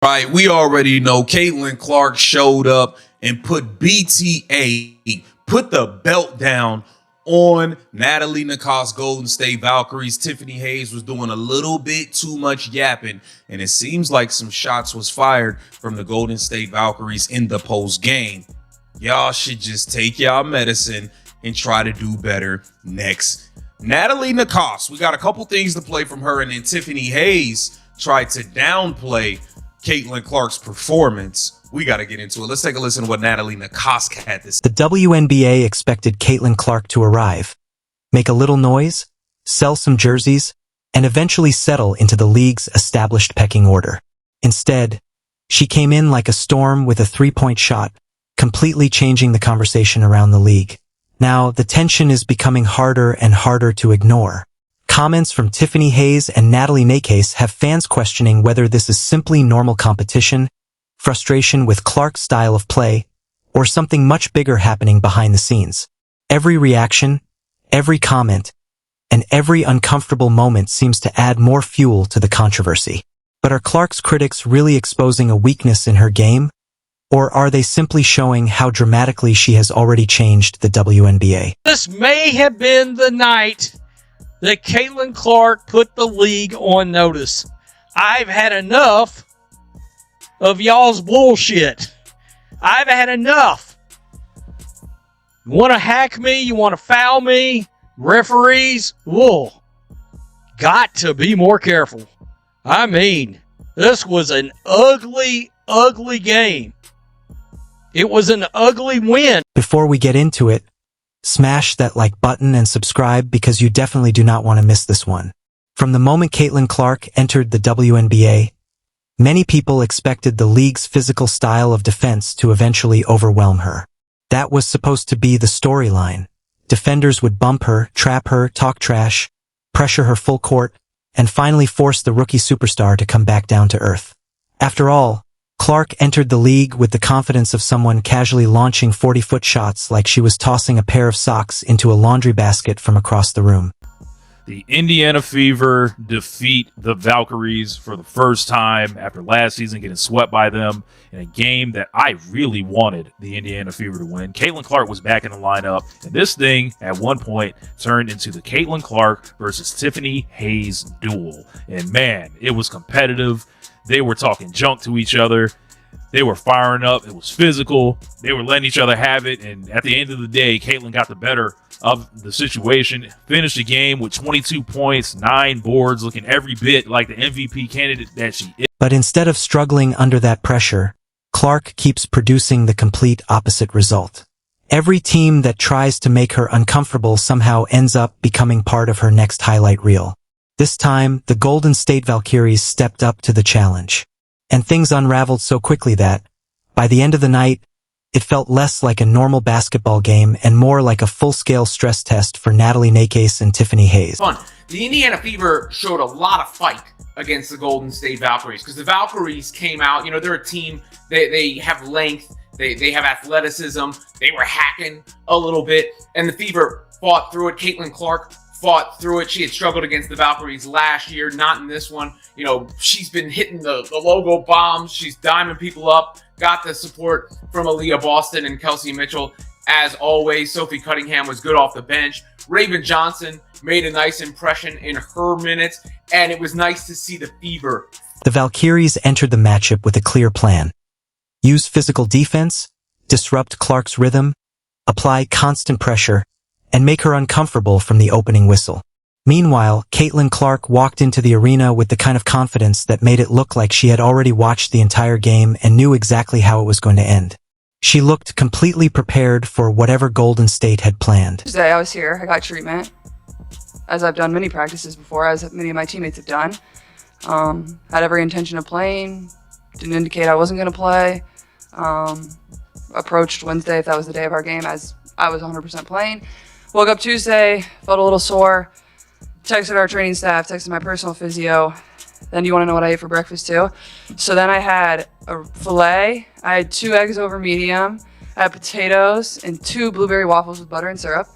Right, we already know Caitlin Clark showed up and put BTA, put the belt down on Natalie Nakase Golden State Valkyries. Tiffany Hayes was doing a little bit too much yapping, and it seems like some shots was fired from the Golden State Valkyries in the post game. Y'all should just take y'all medicine and try to do better next. Natalie Nakase, we got a couple things to play from her, and then Tiffany Hayes tried to downplay Caitlin Clark's performance. We got to get into it. Let's take a listen to what Natalie Nakase had to say. The WNBA expected Caitlin Clark to arrive, make a little noise, sell some jerseys, and eventually settle into the league's established pecking order. Instead, she came in like a storm with a three-point shot, completely changing the conversation around the league. Now, the tension is becoming harder and harder to ignore. Comments from Tiffany Hayes and Natalie Nakase have fans questioning whether this is simply normal competition, frustration with Clark's style of play, or something much bigger happening behind the scenes. Every reaction, every comment, and every uncomfortable moment seems to add more fuel to the controversy. But are Clark's critics really exposing a weakness in her game? Or are they simply showing how dramatically she has already changed the WNBA? This may have been the night that Caitlin Clark put the league on notice. I've had enough of y'all's bullshit. I've had enough. You want to hack me? You want to foul me? Referees? Whoa. Got to be more careful. I mean, this was an ugly, ugly game. It was an ugly win. Before we get into it, smash that like button and subscribe because you definitely do not want to miss this one. From the moment Caitlin Clark entered the WNBA, many people expected the league's physical style of defense to eventually overwhelm her. That was supposed to be the storyline. Defenders would bump her, trap her, talk trash, pressure her full court, and finally force the rookie superstar to come back down to earth. After all, Clark entered the league with the confidence of someone casually launching 40-foot shots like she was tossing a pair of socks into a laundry basket from across the room. The Indiana Fever defeat the Valkyries for the first time after last season getting swept by them in a game that I really wanted the Indiana Fever to win. Caitlin Clark was back in the lineup, and this thing at one point turned into the Caitlin Clark versus Tiffany Hayes duel. And man, it was competitive. They were talking junk to each other. They were firing up. It was physical. They were letting each other have it. And at the end of the day, Caitlin got the better of the situation, finished the game with 22 points, 9 boards, looking every bit like the MVP candidate that she is. But instead of struggling under that pressure, Clark keeps producing the complete opposite result. Every team that tries to make her uncomfortable somehow ends up becoming part of her next highlight reel. This time, the Golden State Valkyries stepped up to the challenge. And things unraveled so quickly that, by the end of the night, it felt less like a normal basketball game and more like a full-scale stress test for Natalie Nakase and Tiffany Hayes. Fun. The Indiana Fever showed a lot of fight against the Golden State Valkyries because the Valkyries came out, they're a team, they have length, they have athleticism, they were hacking a little bit, and the Fever fought through it. Caitlin Clark fought through it. She had struggled against the Valkyries last year, not in this one. She's been hitting the logo bombs. She's diming people up. Got the support from Aaliyah Boston and Kelsey Mitchell. As always, Sophie Cunningham was good off the bench. Raven Johnson made a nice impression in her minutes, and it was nice to see the Fever. The Valkyries entered the matchup with a clear plan. Use physical defense, disrupt Clark's rhythm, apply constant pressure, and make her uncomfortable from the opening whistle. Meanwhile, Caitlin Clark walked into the arena with the kind of confidence that made it look like she had already watched the entire game and knew exactly how it was going to end. She looked completely prepared for whatever Golden State had planned. Tuesday, I was here. I got treatment, as I've done many practices before, as many of my teammates have done. Had every intention of playing. Didn't indicate I wasn't going to play. Approached Wednesday, if that was the day of our game, as I was 100% playing. Woke up Tuesday, felt a little sore, texted our training staff, texted my personal physio. Then you want to know what I ate for breakfast too? So then I had a filet, I had 2 eggs over medium, I had potatoes, and 2 blueberry waffles with butter and syrup.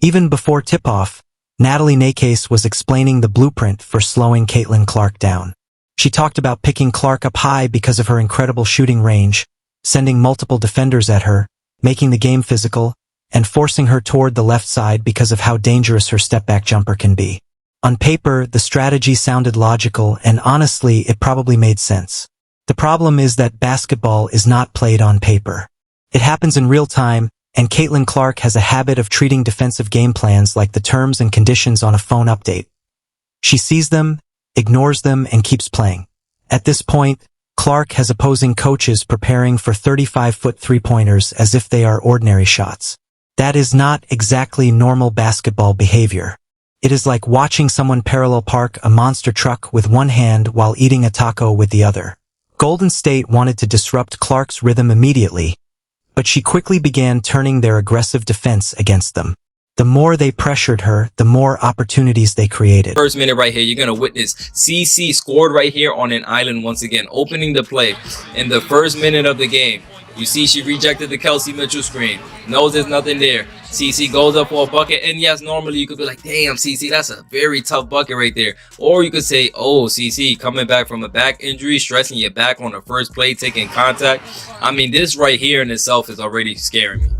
Even before tip-off, Natalie Nakase was explaining the blueprint for slowing Caitlin Clark down. She talked about picking Clark up high because of her incredible shooting range, sending multiple defenders at her, making the game physical, and forcing her toward the left side because of how dangerous her step-back jumper can be. On paper, the strategy sounded logical, and honestly, it probably made sense. The problem is that basketball is not played on paper. It happens in real time, and Caitlin Clark has a habit of treating defensive game plans like the terms and conditions on a phone update. She sees them, ignores them, and keeps playing. At this point, Clark has opposing coaches preparing for 35-foot three-pointers as if they are ordinary shots. That is not exactly normal basketball behavior. It is like watching someone parallel park a monster truck with one hand while eating a taco with the other. Golden State wanted to disrupt Clark's rhythm immediately, but she quickly began turning their aggressive defense against them. The more they pressured her, the more opportunities they created. First minute right here, you're going to witness CC scored right here on an island once again, opening the play in the first minute of the game. You see she rejected the Kelsey Mitchell screen. Knows there's nothing there. CC goes up for a bucket. And yes, normally you could be like, damn, CC, that's a very tough bucket right there. Or you could say, oh, CC, coming back from a back injury, stressing your back on the first play, taking contact. I mean, this right here in itself is already scaring me.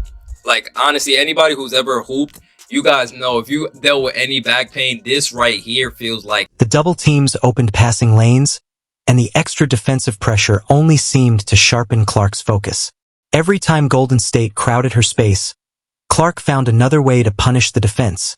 Like, honestly, anybody who's ever hooped, you guys know if you dealt with any back pain, this right here feels like. The double teams opened passing lanes, and the extra defensive pressure only seemed to sharpen Clark's focus. Every time Golden State crowded her space, Clark found another way to punish the defense,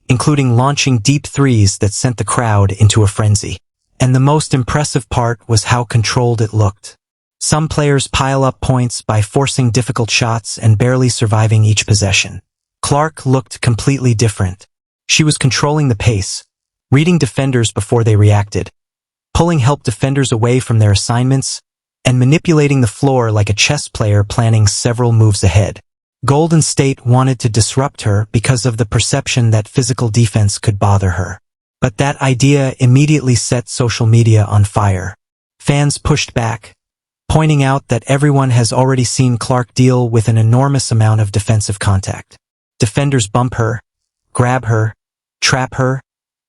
including launching deep threes that sent the crowd into a frenzy. And the most impressive part was how controlled it looked. Some players pile up points by forcing difficult shots and barely surviving each possession. Clark looked completely different. She was controlling the pace, reading defenders before they reacted, pulling help defenders away from their assignments, and manipulating the floor like a chess player planning several moves ahead. Golden State wanted to disrupt her because of the perception that physical defense could bother her. But that idea immediately set social media on fire. Fans pushed back, pointing out that everyone has already seen Clark deal with an enormous amount of defensive contact. Defenders bump her, grab her, trap her,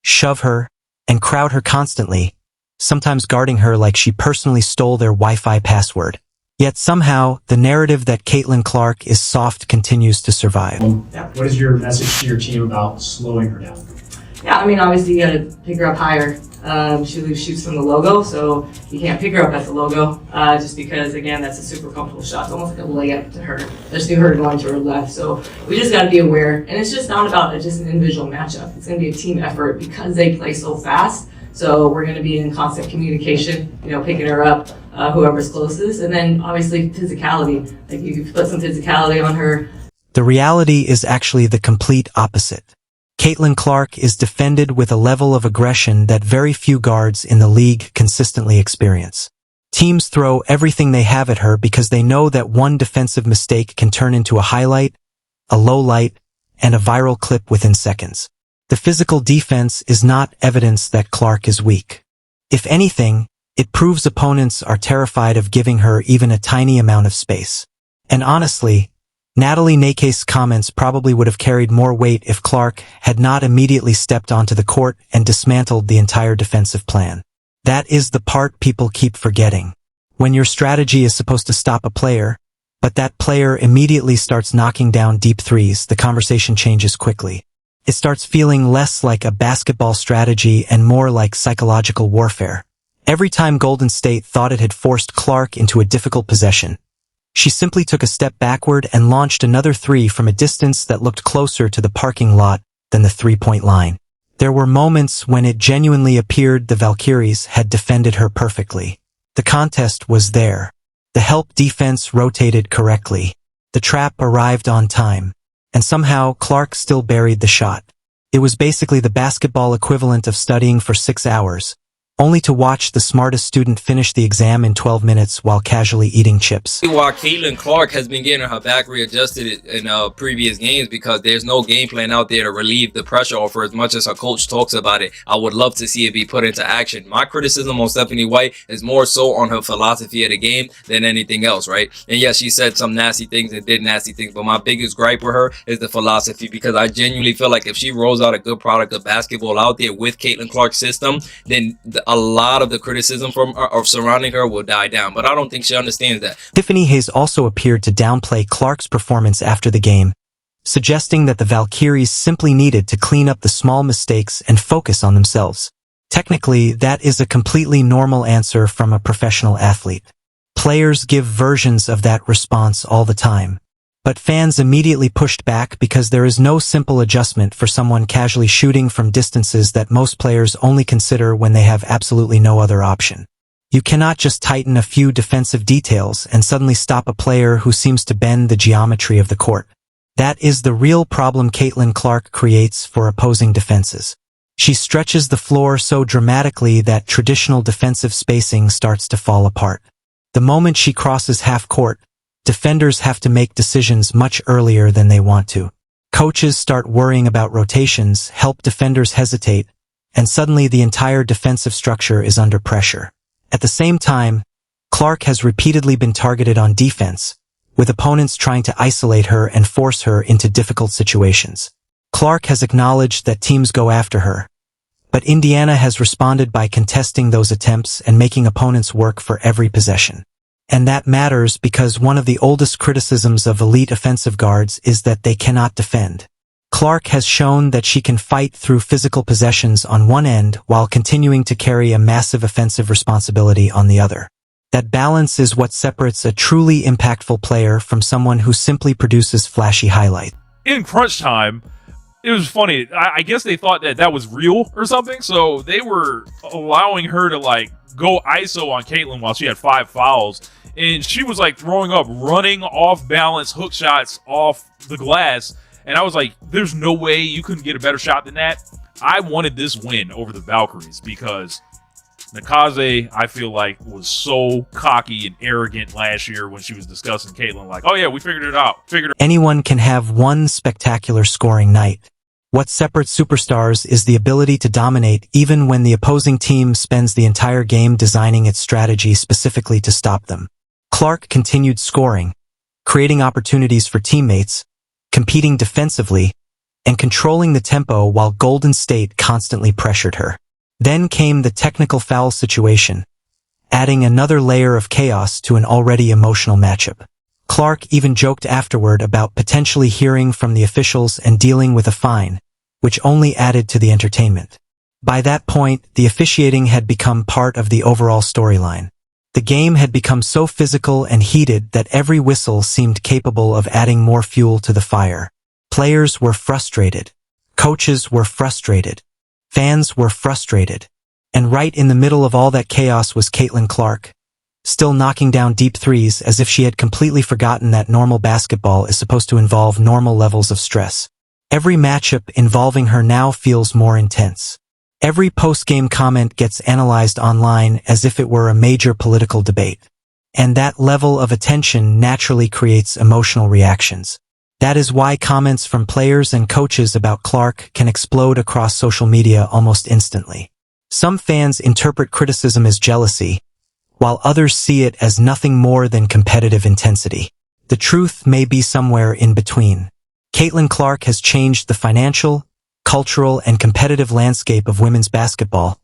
shove her, and crowd her constantly, sometimes guarding her like she personally stole their Wi-Fi password. Yet somehow, the narrative that Caitlin Clark is soft continues to survive. What is your message to your team about slowing her down? Yeah, I mean, obviously you gotta pick her up higher. She shoots from the logo, so you can't pick her up at the logo, just because, again, that's a super comfortable shot. It's almost like a layup to her. There's her going to her left, so we just gotta be aware. And it's just not about just an individual matchup. It's gonna be a team effort because they play so fast. So we're gonna be in constant communication, picking her up, whoever's closest. And then obviously physicality, like you can put some physicality on her. The reality is actually the complete opposite. Caitlin Clark is defended with a level of aggression that very few guards in the league consistently experience. Teams throw everything they have at her because they know that one defensive mistake can turn into a highlight, a lowlight, and a viral clip within seconds. The physical defense is not evidence that Clark is weak. If anything, it proves opponents are terrified of giving her even a tiny amount of space. And honestly, Natalie Nakase's comments probably would have carried more weight if Clark had not immediately stepped onto the court and dismantled the entire defensive plan. That is the part people keep forgetting. When your strategy is supposed to stop a player, but that player immediately starts knocking down deep threes, the conversation changes quickly. It starts feeling less like a basketball strategy and more like psychological warfare. Every time Golden State thought it had forced Clark into a difficult possession, she simply took a step backward and launched another three from a distance that looked closer to the parking lot than the three-point line. There were moments when it genuinely appeared the Valkyries had defended her perfectly. The contest was there. The help defense rotated correctly. The trap arrived on time. And somehow, Clark still buried the shot. It was basically the basketball equivalent of studying for 6 hours, only to watch the smartest student finish the exam in 12 minutes while casually eating chips. While Caitlin Clark has been getting her back readjusted in previous games because there's no game plan out there to relieve the pressure off her as much as her coach talks about it. I would love to see it be put into action. My criticism on Stephanie White is more so on her philosophy of the game than anything else, right? And yes, she said some nasty things and did nasty things, but my biggest gripe with her is the philosophy, because I genuinely feel like if she rolls out a good product of basketball out there with Caitlin Clark's system, then a lot of the criticism from her, or surrounding her, will die down. But I don't think she understands that. Tiffany Hayes also appeared to downplay Clark's performance after the game, suggesting that the Valkyries simply needed to clean up the small mistakes and focus on themselves. Technically, that is a completely normal answer from a professional athlete. Players give versions of that response all the time. But fans immediately pushed back because there is no simple adjustment for someone casually shooting from distances that most players only consider when they have absolutely no other option. You cannot just tighten a few defensive details and suddenly stop a player who seems to bend the geometry of the court. That is the real problem Caitlin Clark creates for opposing defenses. She stretches the floor so dramatically that traditional defensive spacing starts to fall apart. The moment she crosses half court, defenders have to make decisions much earlier than they want to. Coaches start worrying about rotations, help defenders hesitate, and suddenly the entire defensive structure is under pressure. At the same time, Clark has repeatedly been targeted on defense, with opponents trying to isolate her and force her into difficult situations. Clark has acknowledged that teams go after her, but Indiana has responded by contesting those attempts and making opponents work for every possession. And that matters because one of the oldest criticisms of elite offensive guards is that they cannot defend. Clark has shown that she can fight through physical possessions on one end while continuing to carry a massive offensive responsibility on the other. That balance is what separates a truly impactful player from someone who simply produces flashy highlights. In crunch time, it was funny. I guess they thought that was real or something, so they were allowing her to like go ISO on Caitlin while she had 5 fouls, and she was like throwing up running off balance hook shots off the glass, and I was like, there's no way you couldn't get a better shot than that. I wanted this win over the Valkyries because Nakase, I feel like, was so cocky and arrogant last year when she was discussing Caitlin, like, oh yeah, we figured it out. Anyone can have one spectacular scoring night. What separates superstars is the ability to dominate even when the opposing team spends the entire game designing its strategy specifically to stop them. Clark continued scoring, creating opportunities for teammates, competing defensively, and controlling the tempo while Golden State constantly pressured her. Then came the technical foul situation, adding another layer of chaos to an already emotional matchup. Clark even joked afterward about potentially hearing from the officials and dealing with a fine, which only added to the entertainment. By that point, the officiating had become part of the overall storyline. The game had become so physical and heated that every whistle seemed capable of adding more fuel to the fire. Players were frustrated. Coaches were frustrated. Fans were frustrated. And right in the middle of all that chaos was Caitlin Clark, still knocking down deep threes as if she had completely forgotten that normal basketball is supposed to involve normal levels of stress. Every matchup involving her now feels more intense. Every post-game comment gets analyzed online as if it were a major political debate. And that level of attention naturally creates emotional reactions. That is why comments from players and coaches about Clark can explode across social media almost instantly. Some fans interpret criticism as jealousy, while others see it as nothing more than competitive intensity. The truth may be somewhere in between. Caitlin Clark has changed the financial, cultural, and competitive landscape of women's basketball,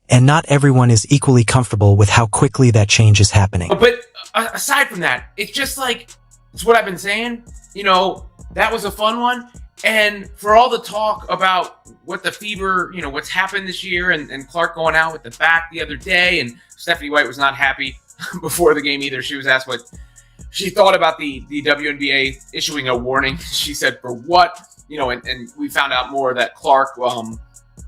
and not everyone is equally comfortable with how quickly that change is happening. But aside from that, it's just like, it's what I've been saying, that was a fun one. And for all the talk about what the Fever, what's happened this year, and Clark going out with the back the other day, and Stephanie White was not happy before the game either. She was asked what she thought about the WNBA issuing a warning. She said, for what? And we found out more that Clark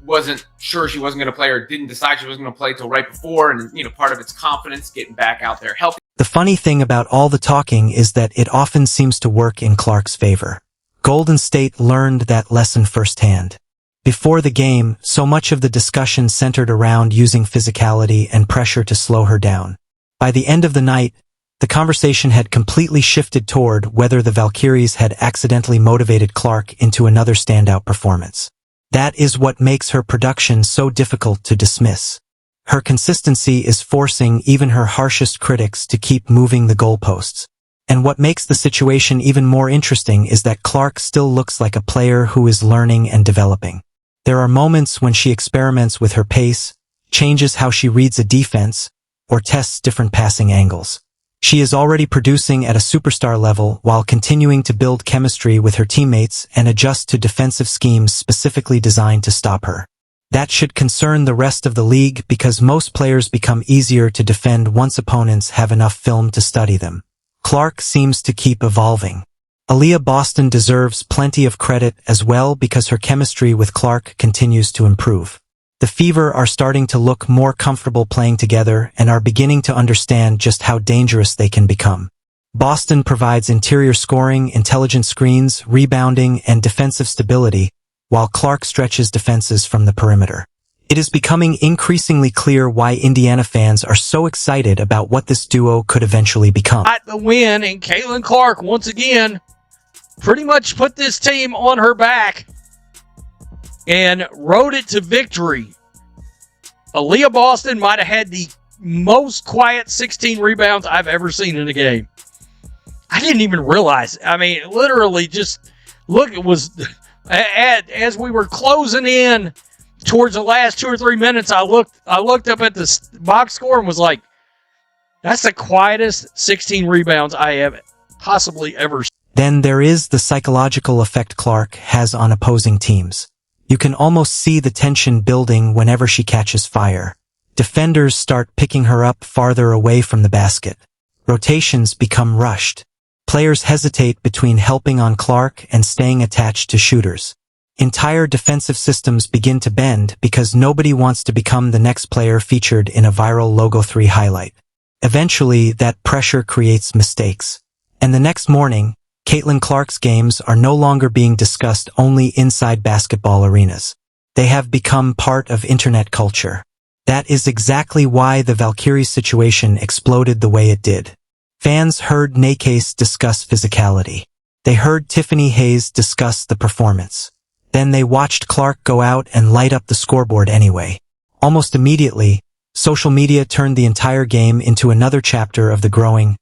wasn't sure she wasn't going to play, or didn't decide she wasn't going to play till right before. And, part of it's confidence, getting back out there, helping. The funny thing about all the talking is that it often seems to work in Clark's favor. Golden State learned that lesson firsthand. Before the game, so much of the discussion centered around using physicality and pressure to slow her down. By the end of the night, the conversation had completely shifted toward whether the Valkyries had accidentally motivated Clark into another standout performance. That is what makes her production so difficult to dismiss. Her consistency is forcing even her harshest critics to keep moving the goalposts. And what makes the situation even more interesting is that Clark still looks like a player who is learning and developing. There are moments when she experiments with her pace, changes how she reads a defense, or tests different passing angles. She is already producing at a superstar level while continuing to build chemistry with her teammates and adjust to defensive schemes specifically designed to stop her. That should concern the rest of the league because most players become easier to defend once opponents have enough film to study them. Clark seems to keep evolving. Aaliyah Boston deserves plenty of credit as well because her chemistry with Clark continues to improve. The Fever are starting to look more comfortable playing together and are beginning to understand just how dangerous they can become. Boston provides interior scoring, intelligent screens, rebounding, and defensive stability, while Clark stretches defenses from the perimeter. It is becoming increasingly clear why Indiana fans are so excited about what this duo could eventually become. Got the win, and Caitlin Clark, once again, pretty much put this team on her back and rode it to victory. Aaliyah Boston might have had the most quiet 16 rebounds I've ever seen in a game. I didn't even realize. I mean, literally just look, it was as we were closing in towards the last 2 or 3 minutes, I looked up at the box score and was like, that's the quietest 16 rebounds I have possibly ever seen. Then there is the psychological effect Clark has on opposing teams. You can almost see the tension building whenever she catches fire. Defenders start picking her up farther away from the basket. Rotations become rushed. Players hesitate between helping on Clark and staying attached to shooters. Entire defensive systems begin to bend because nobody wants to become the next player featured in a viral Logo 3 highlight. Eventually, that pressure creates mistakes. And the next morning, Caitlin Clark's games are no longer being discussed only inside basketball arenas. They have become part of internet culture. That is exactly why the Valkyries situation exploded the way it did. Fans heard Nakase discuss physicality. They heard Tiffany Hayes discuss the performance. Then they watched Clark go out and light up the scoreboard anyway. Almost immediately, social media turned the entire game into another chapter of the growing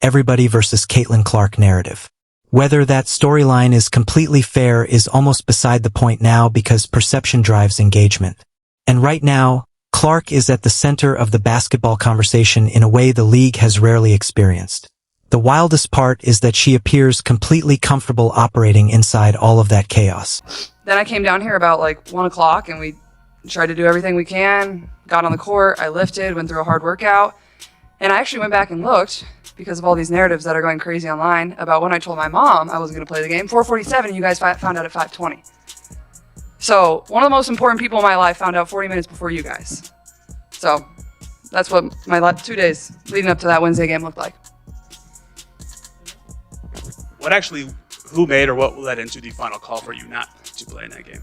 everybody versus Caitlin Clark narrative. Whether that storyline is completely fair is almost beside the point now because perception drives engagement. And right now, Clark is at the center of the basketball conversation in a way the league has rarely experienced. The wildest part is that she appears completely comfortable operating inside all of that chaos. Then I came down here about like 1 o'clock and we tried to do everything we can, got on the court, I lifted, went through a hard workout, and I actually went back and looked because of all these narratives that are going crazy online about when I told my mom I wasn't going to play the game. 4:47, you guys found out at 5:20. So one of the most important people in my life found out 40 minutes before you guys. So that's what my 2 days leading up to that Wednesday game looked like. Who made or what led into the final call for you not to play in that game?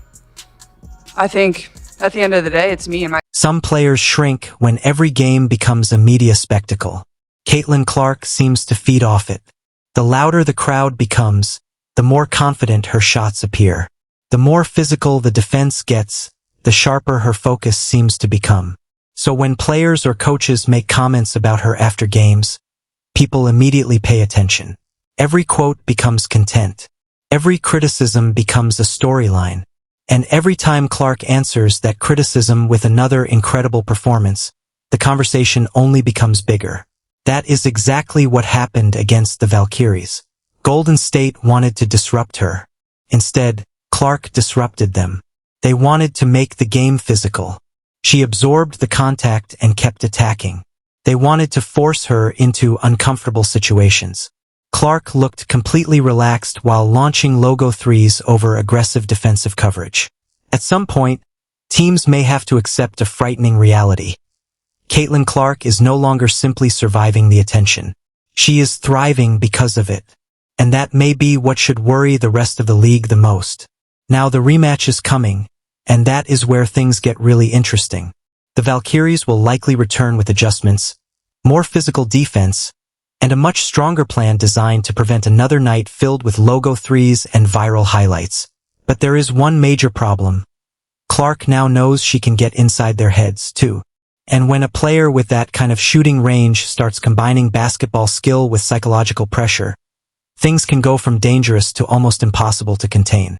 I think at the end of the day, it's me and my... Some players shrink when every game becomes a media spectacle. Caitlin Clark seems to feed off it. The louder the crowd becomes, the more confident her shots appear. The more physical the defense gets, the sharper her focus seems to become. So when players or coaches make comments about her after games, people immediately pay attention. Every quote becomes content. Every criticism becomes a storyline. And every time Clark answers that criticism with another incredible performance, the conversation only becomes bigger. That is exactly what happened against the Valkyries. Golden State wanted to disrupt her. Instead, Clark disrupted them. They wanted to make the game physical. She absorbed the contact and kept attacking. They wanted to force her into uncomfortable situations. Clark looked completely relaxed while launching logo threes over aggressive defensive coverage. At some point, teams may have to accept a frightening reality. Caitlin Clark is no longer simply surviving the attention. She is thriving because of it. And that may be what should worry the rest of the league the most. Now the rematch is coming, and that is where things get really interesting. The Valkyries will likely return with adjustments, more physical defense, and a much stronger plan designed to prevent another night filled with logo threes and viral highlights. But there is one major problem. Clark now knows she can get inside their heads, too. And when a player with that kind of shooting range starts combining basketball skill with psychological pressure, things can go from dangerous to almost impossible to contain.